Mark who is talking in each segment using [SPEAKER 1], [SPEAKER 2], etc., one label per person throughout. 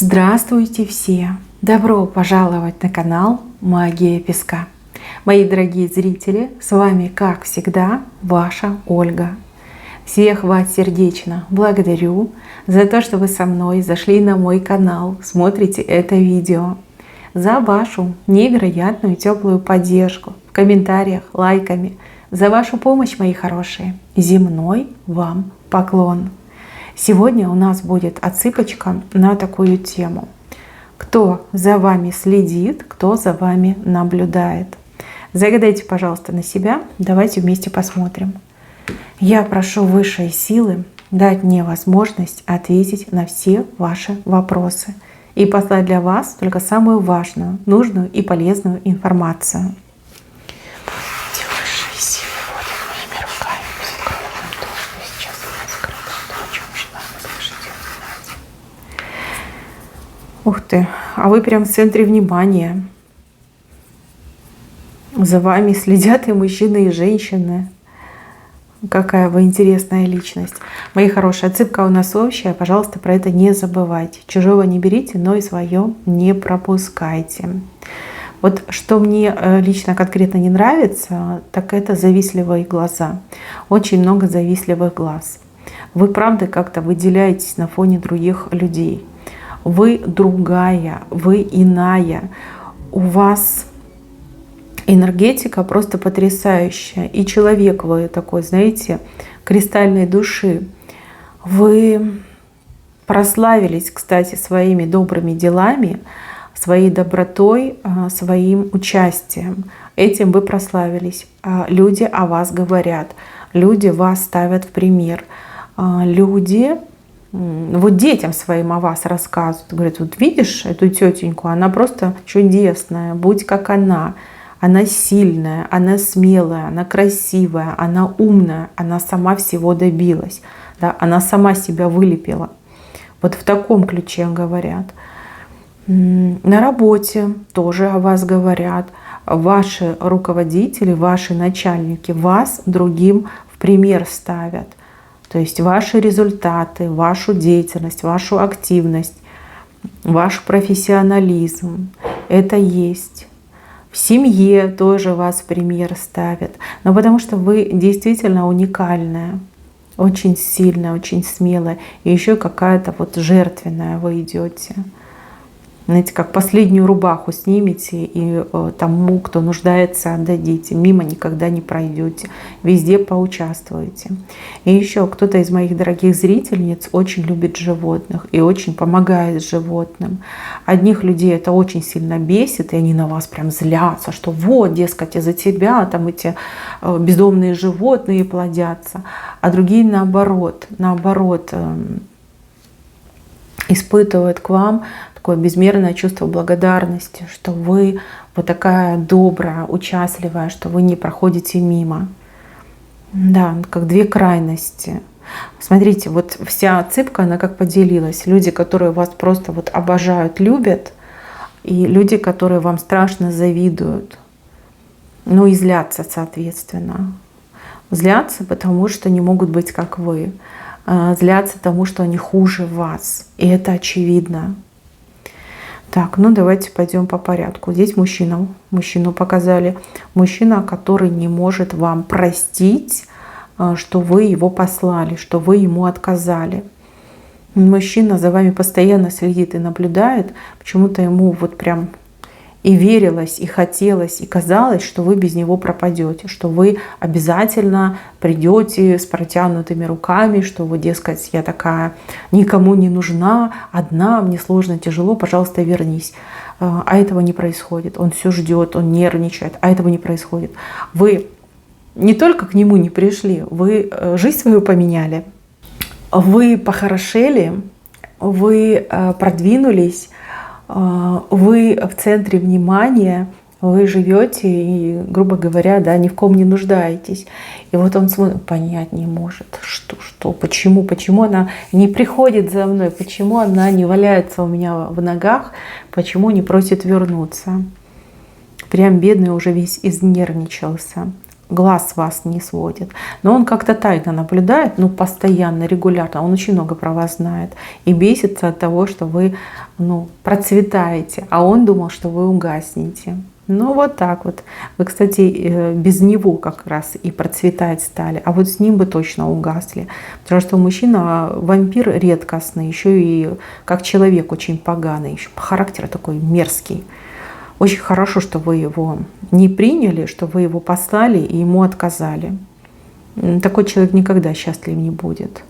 [SPEAKER 1] Здравствуйте все! Добро пожаловать на канал Магия Песка. Мои дорогие зрители, с вами, как всегда, ваша Ольга. Всех вас сердечно благодарю за то, что вы со мной зашли на мой канал, смотрите это видео, за вашу невероятную теплую поддержку в комментариях, лайками, за вашу помощь, мои хорошие. Земной вам поклон! Сегодня у нас будет отсыпочка на такую тему. Кто за вами следит, кто за вами наблюдает. Загадайте, пожалуйста, на себя. Давайте вместе посмотрим. Я прошу высшие силы дать мне возможность ответить на все ваши вопросы и послать для вас только самую важную, нужную и полезную информацию. Ух ты, а вы прям в центре внимания. За вами следят и мужчины, и женщины. Какая вы интересная личность. Мои хорошие, отсыпка у нас общая. Пожалуйста, про это не забывайте. Чужого не берите, но и свое не пропускайте. Вот что мне лично конкретно не нравится, так это завистливые глаза. Очень много завистливых глаз. Вы правда как-то выделяетесь на фоне других людей. Вы другая, вы иная. У вас энергетика просто потрясающая. И человек вы такой, знаете, кристальной души. Вы прославились, кстати, своими добрыми делами, своей добротой, своим участием. Этим вы прославились. Люди о вас говорят. Люди вас ставят в пример. Люди вот детям своим о вас рассказывают. Говорят, вот видишь эту тетеньку, она просто чудесная, будь как она. Она сильная, она смелая, она красивая, она умная, она сама всего добилась. Да? Она сама себя вылепила. Вот в таком ключе говорят. На работе тоже о вас говорят. Ваши руководители, ваши начальники вас другим в пример ставят. То есть ваши результаты, вашу деятельность, вашу активность, ваш профессионализм — это есть. В семье тоже вас в пример ставят. Но потому что вы действительно уникальная, очень сильная, очень смелая. И еще какая-то вот жертвенная вы идете. Знаете, как последнюю рубаху снимете и тому, кто нуждается, отдадите. Мимо никогда не пройдете. Везде поучаствуете. И еще кто-то из моих дорогих зрительниц очень любит животных и очень помогает животным. Одних людей это очень сильно бесит, и они на вас прям злятся, что вот, дескать, из-за тебя там эти бездомные животные плодятся. А другие наоборот испытывают к вам такое безмерное чувство благодарности, что вы вот такая добрая, участливая, что вы не проходите мимо. Да, как две крайности. Смотрите, вот вся отсыпка, она как поделилась. Люди, которые вас просто вот обожают, любят, и люди, которые вам страшно завидуют. Ну и злятся, соответственно. Злятся, потому что не могут быть как вы. Злятся тому, что они хуже вас. И это очевидно. Так, ну давайте пойдем по порядку. Здесь мужчину показали. Мужчина, который не может вам простить, что вы его послали, что вы ему отказали. Мужчина за вами постоянно следит и наблюдает. Почему-то ему вот прям и верилось, и хотелось, и казалось, что вы без него пропадете, что вы обязательно придете с протянутыми руками, что вы, дескать, я такая никому не нужна, одна, мне сложно, тяжело, пожалуйста, вернись. А этого не происходит. Он все ждет, он нервничает, а этого не происходит. Вы не только к нему не пришли, вы жизнь свою поменяли, вы похорошели, вы продвинулись, вы в центре внимания, вы живете и, грубо говоря, да, ни в ком не нуждаетесь. И вот он понять не может, почему она не приходит за мной, почему она не валяется у меня в ногах, почему не просит вернуться. Прям бедный уже весь изнервничался. глаз с вас не сводит. Но он как-то тайно наблюдает, ну, постоянно, регулярно. Он очень много про вас знает. И бесится от того, что вы, ну, процветаете. А он думал, что вы угаснете. Ну, вот так вот. Вы, кстати, без него как раз и процветать стали. А вот с ним бы точно угасли. Потому что мужчина вампир редкостный. Еще и как человек очень поганый. Еще по характеру такой мерзкий. Очень хорошо, что вы его не приняли, что вы его послали и ему отказали. Такой человек никогда счастлив не будет.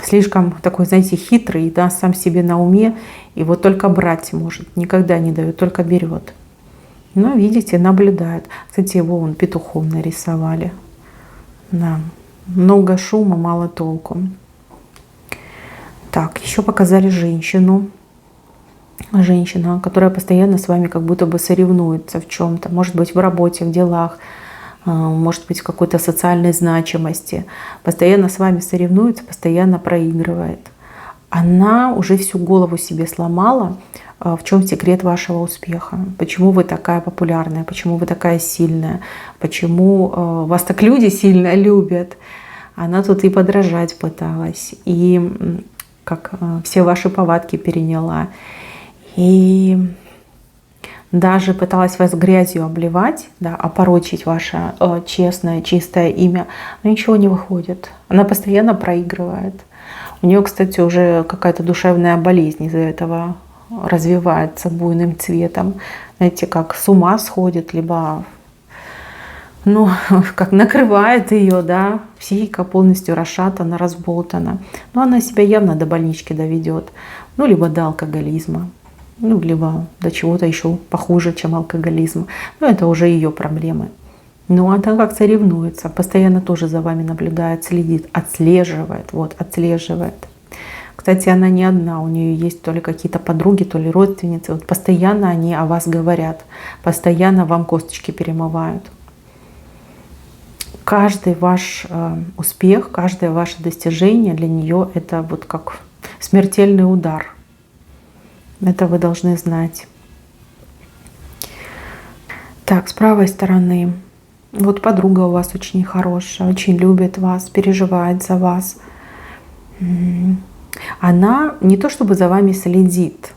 [SPEAKER 1] Слишком такой, знаете, хитрый, да, сам себе на уме. И вот только брать может, никогда не дает, только берет. Ну, видите, наблюдает. Кстати, его вон петухом нарисовали. Да. Много шума, мало толку. Так, еще показали женщину. Женщина, которая постоянно с вами как будто бы соревнуется в чем-то. Может быть, в работе, в делах, может быть, в какой-то социальной значимости. Постоянно с вами соревнуется, постоянно проигрывает. Она уже всю голову себе сломала, в чем секрет вашего успеха. Почему вы такая популярная, почему вы такая сильная, почему вас так люди сильно любят. Она тут и подражать пыталась, и как все ваши повадки переняла. И даже пыталась вас грязью обливать, да, опорочить ваше честное, чистое имя, но ничего не выходит. Она постоянно проигрывает. У нее, кстати, уже какая-то душевная болезнь из-за этого развивается буйным цветом. Знаете, как с ума сходит, либо, ну, как накрывает ее, да, психика полностью расшатана, разболтана. Но она себя явно до больнички доведет, ну, либо до алкоголизма. Ну, либо до чего-то еще похуже, чем алкоголизм. Но это уже ее проблемы. Но она как соревнуется, постоянно тоже за вами наблюдает, следит, отслеживает. Вот, отслеживает. Кстати, она не одна, у нее есть то ли какие-то подруги, то ли родственницы. Вот постоянно они о вас говорят, постоянно вам косточки перемывают. Каждый ваш успех, каждое ваше достижение для нее это вот как смертельный удар. Это вы должны знать. Так, с правой стороны. Вот подруга у вас очень хорошая, очень любит вас, переживает за вас. Она не то чтобы за вами следит,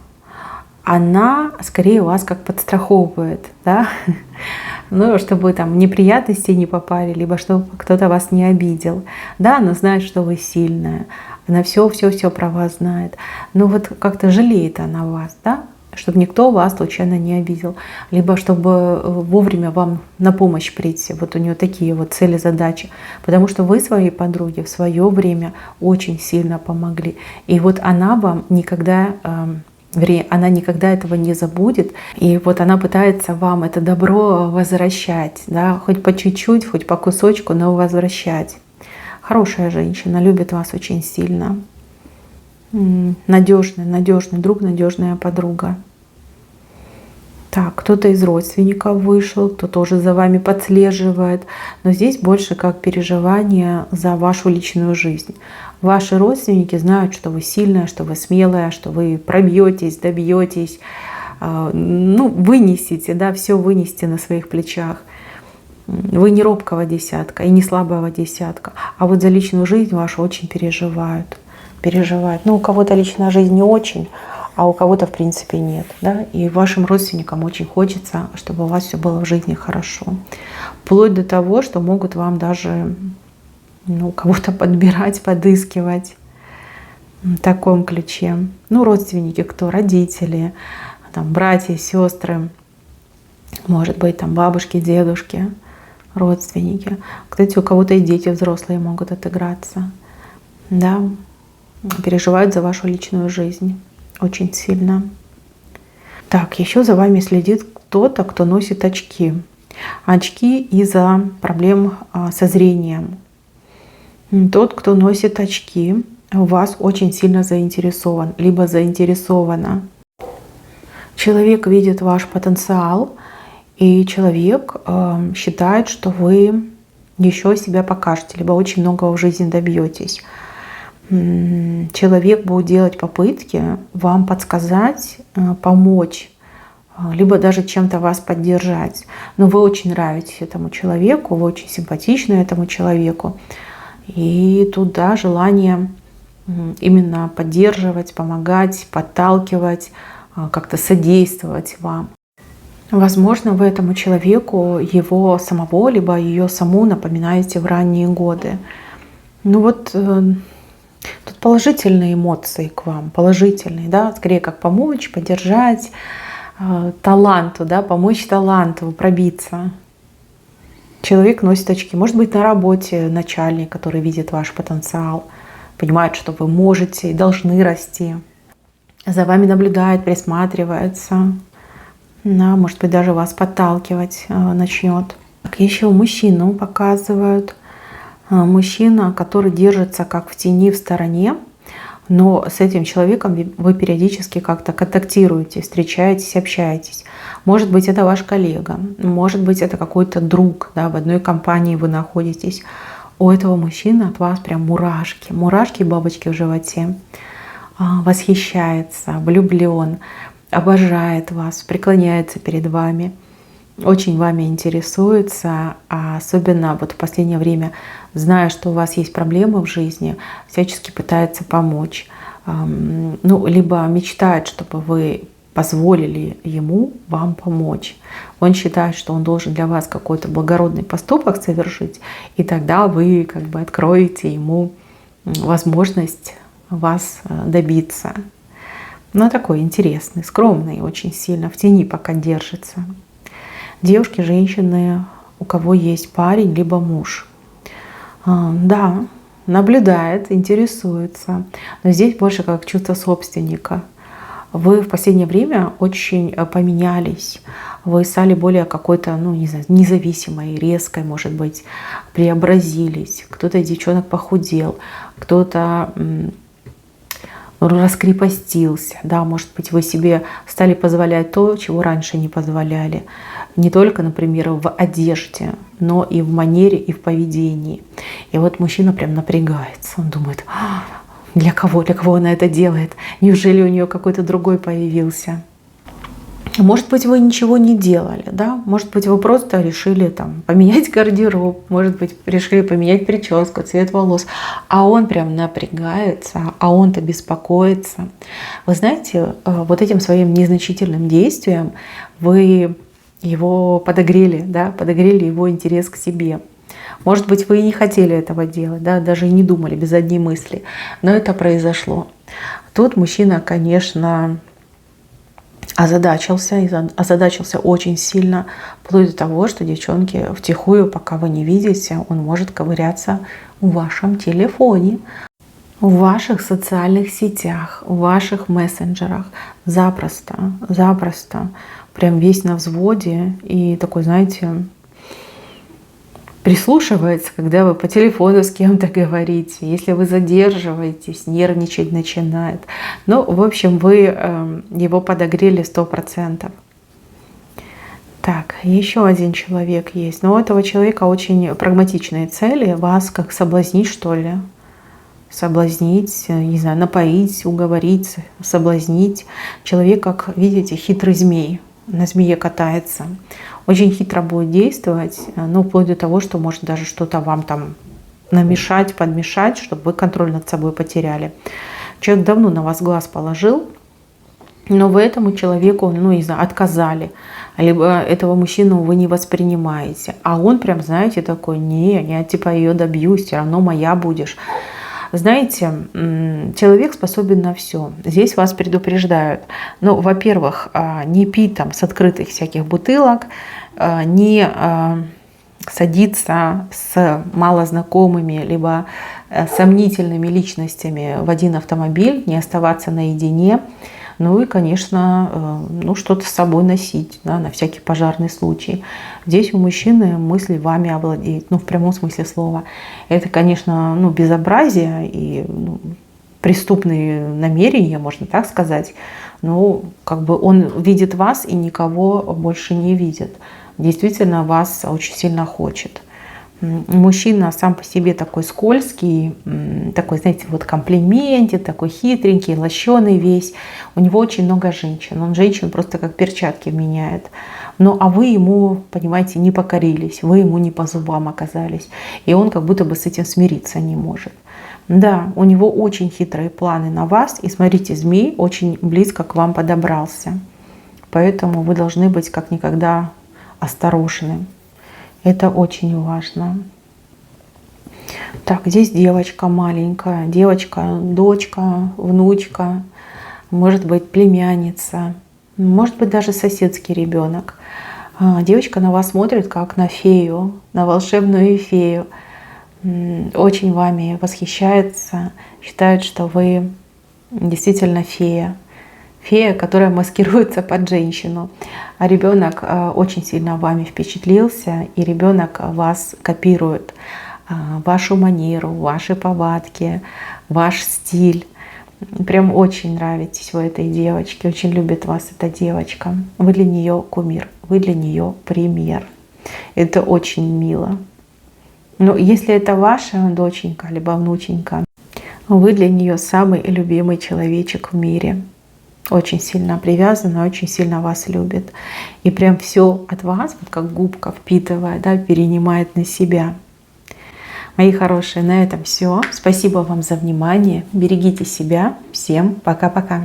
[SPEAKER 1] она скорее вас как подстраховывает, да? Ну, чтобы там неприятности не попали, либо чтобы кто-то вас не обидел. Да, она знает, что вы сильная, она все про вас знает. Но вот как-то жалеет она вас, да? Чтобы никто вас случайно не обидел. Либо чтобы вовремя вам на помощь прийти. Вот у нее такие вот цели, задачи. Потому что вы своей подруге в свое время очень сильно помогли. И вот она вам никогда... Она никогда этого не забудет. И вот она пытается вам это добро возвращать. Да? Хоть по чуть-чуть, хоть по кусочку, но возвращать. Хорошая женщина, любит вас очень сильно. Надежный друг, надежная подруга. Так, кто-то из родственников вышел, кто тоже за вами подслеживает. Но здесь больше как переживание за вашу личную жизнь. Ваши родственники знают, что вы сильная, что вы смелая, что вы пробьетесь, добьетесь, ну, вынесете, да, все вынесете на своих плечах. Вы не робкого десятка и не слабого десятка. А вот за личную жизнь вашу очень переживают. Ну, у кого-то личная жизнь не очень, а у кого-то, в принципе, нет. Да? И вашим родственникам очень хочется, чтобы у вас все было в жизни хорошо. Вплоть до того, что могут вам даже кого-то подбирать, подыскивать в таком ключе. Ну, родственники кто? Родители, там, братья, сестры, может быть, там, бабушки, дедушки, родственники. Кстати, у кого-то и дети взрослые могут отыграться. Да, переживают за вашу личную жизнь очень сильно. Так, еще за вами следит кто-то, кто носит очки. Очки из-за проблем со зрением. Тот, кто носит очки, у вас очень сильно заинтересован, либо заинтересована. Человек видит ваш потенциал, и человек считает, что вы еще себя покажете, либо очень многого в жизни добьетесь. Человек будет делать попытки вам подсказать, помочь либо даже чем-то вас поддержать. Но вы очень нравитесь этому человеку, вы очень симпатичны этому человеку. И тут, да, желание именно поддерживать, помогать, подталкивать, как-то содействовать вам. Возможно, вы этому человеку его самого, либо ее саму напоминаете в ранние годы. Ну вот тут положительные эмоции к вам, положительные, да, скорее как помочь, поддержать таланту, да, помочь таланту пробиться. Человек носит очки. Может быть, на работе начальник, который видит ваш потенциал, понимает, что вы можете и должны расти. За вами наблюдает, присматривается. Да, может быть, даже вас подталкивать начнет. Еще мужчину показывают. Мужчина, который держится как в тени, в стороне, но с этим человеком вы периодически как-то контактируете, встречаетесь, общаетесь. Может быть, это ваш коллега, может быть, это какой-то друг, да, в одной компании вы находитесь. У этого мужчины от вас прям мурашки, мурашки, бабочки в животе. Восхищается, влюблен, обожает вас, преклоняется перед вами, очень вами интересуется, а особенно вот в последнее время, зная, что у вас есть проблемы в жизни, всячески пытается помочь. Ну, либо мечтает, чтобы вы позволили ему вам помочь. Он считает, что он должен для вас какой-то благородный поступок совершить, и тогда вы как бы откроете ему возможность вас добиться. Но такой интересный, скромный, очень сильно в тени пока держится. Девушки, женщины, у кого есть парень либо муж. Да, наблюдает, интересуется. Но здесь больше как чувство собственника. Вы в последнее время очень поменялись. Вы стали более какой-то, ну, не знаю, независимой, резкой, может быть, преобразились. Кто-то из девчонок похудел, кто-то раскрепостился, да, может быть, вы себе стали позволять то, чего раньше не позволяли. Не только, например, в одежде, но и в манере, и в поведении. И вот мужчина прям напрягается, он думает, для кого она это делает? Неужели у нее какой-то другой появился? Может быть, вы ничего не делали, да? Может быть, вы просто решили там поменять гардероб, может быть, решили поменять прическу, цвет волос, а он прям напрягается, а он-то беспокоится. Вы знаете, вот этим своим незначительным действием вы его подогрели, да? Подогрели его интерес к себе. Может быть, вы и не хотели этого делать, да? Даже и не думали, без одной мысли, но это произошло. Тут мужчина, конечно, озадачился очень сильно, вплоть до того, что девчонки втихую, пока вы не видите, он может ковыряться в вашем телефоне, в ваших социальных сетях, в ваших мессенджерах. Запросто, запросто. Прям весь на взводе и такой, знаете, прислушивается, когда вы по телефону с кем-то говорите. Если вы задерживаетесь, нервничать начинает. Ну, в общем, вы его подогрели 100%. Так, еще один человек есть. Но у этого человека очень прагматичные цели. Вас как соблазнить, что ли? Соблазнить, не знаю, напоить, уговорить, соблазнить. Человек, как видите, хитрый змей. На змее катается. Очень хитро будет действовать, ну, вплоть до того, что может даже что-то вам там намешать, подмешать, чтобы вы контроль над собой потеряли. Человек давно на вас глаз положил, но вы этому человеку, ну, не знаю, отказали. Либо этого мужчину вы не воспринимаете. А он прям, знаете, такой, не, я типа ее добьюсь, все равно моя будешь. Знаете, человек способен на все. Здесь вас предупреждают. Ну, во-первых, не пить там с открытых всяких бутылок, не садиться с малознакомыми, либо сомнительными личностями в один автомобиль, не оставаться наедине. Ну и, конечно, ну, что-то с собой носить, да, на всякий пожарный случай. Здесь у мужчины мысли вами овладеет, ну, в прямом смысле слова. Это, конечно, ну, безобразие и преступные намерения, можно так сказать. Но как бы он видит вас и никого больше не видит. Действительно вас очень сильно хочет. Мужчина сам по себе такой скользкий, такой, знаете, вот комплиментит, такой хитренький, лощеный весь. У него очень много женщин. Он женщин просто как перчатки меняет. Ну, а вы ему, понимаете, не покорились, вы ему не по зубам оказались. И он как будто бы с этим смириться не может. Да, у него очень хитрые планы на вас. И смотрите, змей очень близко к вам подобрался. Поэтому вы должны быть как никогда осторожны. Это очень важно. Так, здесь девочка маленькая. Девочка, дочка, внучка, может быть, племянница, может быть, даже соседский ребенок. Девочка на вас смотрит как на фею, на волшебную фею. Очень вами восхищается, считает, что вы действительно фея. Фея, которая маскируется под женщину. А ребенок очень сильно вами впечатлился, и ребенок вас копирует. Вашу манеру, ваши повадки, ваш стиль. Прям очень нравитесь вы этой девочке, очень любит вас эта девочка. Вы для нее кумир, вы для нее пример. Это очень мило. Но если это ваша доченька, либо внученька, вы для нее самый любимый человечек в мире. Очень сильно привязана, очень сильно вас любит. И прям все от вас, вот как губка впитывая, да, перенимает на себя. Мои хорошие, на этом все. Спасибо вам за внимание. Берегите себя. Всем пока-пока.